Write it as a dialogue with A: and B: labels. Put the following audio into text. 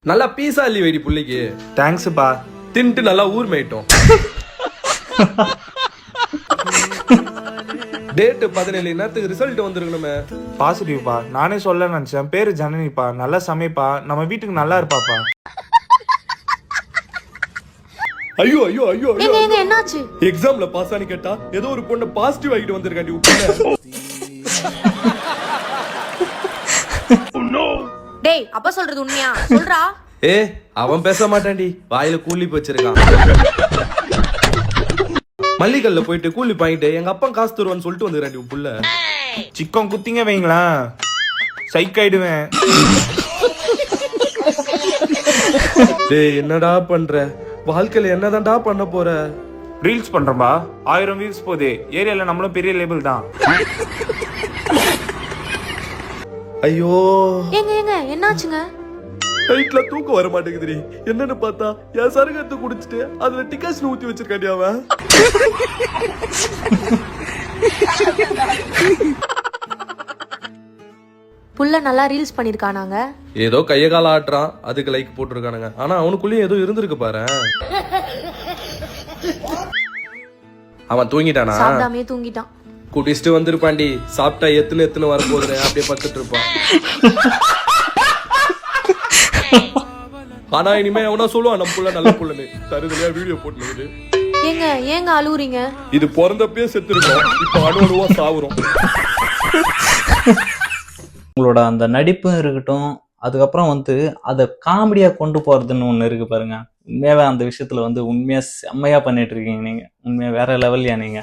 A: நல்லா பீஸா இல்லி வைடி புள்ளைக்கு.
B: தேங்க்ஸ்ப்பா.
A: தின்ட்டு நல்லா ஊர் மேயிட்டோம். டேட் 17 நேரத்துக்கு ரிசல்ட் வந்துருக்கணுமே.
B: பாசிட்டிவ்ப்பா. நானே சொல்ல நினைச்சேன். பேரு ஜனனிப்பா. நல்லா சமைப்பா. நம்ம வீட்டுக்கு நல்லா இருப்பாப்பா.
A: ஐயோ ஐயோ ஐயோ
C: ஏங்க ஏங்க என்னாச்சு?
A: எக்ஸாம்ல பாஸ் ஆனி கேட்டா ஏதோ ஒரு பொண்ணு பாசிட்டிவ் ஆகிட்டு வந்திருக்காண்டி உப்புல.
C: டேய் அப்பா சொல்றது உண்மையா? சொல்றா.
A: ஏ அவன் பேச மாட்டான்டி, வாயில கூலி வச்சிருக்கான். மல்லிகல்ல போயிட்டு கூலி பாயிட்டு எங்க அப்பா காசு தருவான்னு சொல்லிட்டு வந்துக்கிறாண்டி உன் புள்ள.
B: சிக்கன் குத்திங்க வைங்களா, சைக்காயிடுவேன்.
A: டேய் என்னடா பண்ற? வாழ்க்கையில என்னதான்டா பண்ண போற?
B: ரீல்ஸ் பண்றோம்பா. 1000 வியூஸ் போகுது. ஏரியால நம்மளும் பெரிய லேபிள் தான்.
A: ஐயோ
C: ஏங்க ஏங்க என்னாச்சுங்க?
A: நைட்ல தூக்கம் வர மாட்டேங்குதுடி. என்னன்னு பார்த்தா என் சரகத்தை குடிச்சிட்டு அதுல டிகாஷன் ஊத்தி வச்சிருக்காண்டி அவன்.
C: புள்ள நல்லா ரீல்ஸ் பண்ணிருக்கானாங்க.
A: ஏதோ கைய கால ஆட்டுறான், அதுக்கு லைக் போட்டிருக்கானுங்க. ஆனா அவனுக்குள்ளேயும் ஏதோ இருந்திருக்கு பாரு. அவன் தூங்கிட்டானா?
C: சாப்பிடாமே தூங்கிட்டான்.
A: குடிச்சிட்டு வந்திருப்பாண்டி. சாப்பிட்டா எத்துன்னு வர போகுது, அப்படியே பத்துட்டு இருப்பான். ஆனா இனிமே அவனா சொல்லுவான் நம்ம புள்ள நல்ல புள்ளன்னு. தருதலையா வீடியோ போட்டுனுக்குது.
C: ஏங்க ஏங்க அழுவுறீங்க?
A: இது பிறந்தப்பே செத்து இருக்கோம், இப்ப அணுவா சாவுறோம்.
D: உங்களோட அந்த நடிப்பும் இருக்கட்டும், அதுக்கப்புறம் அதை காமெடியா கொண்டு போறதுன்னு ஒண்ணு இருக்கு பாருங்க. உண்மையாவே அந்த விஷயத்துல உண்மையா செம்மையா பண்ணிட்டு இருக்கீங்க நீங்க. உண்மையா வேற லெவல்யா நீங்க.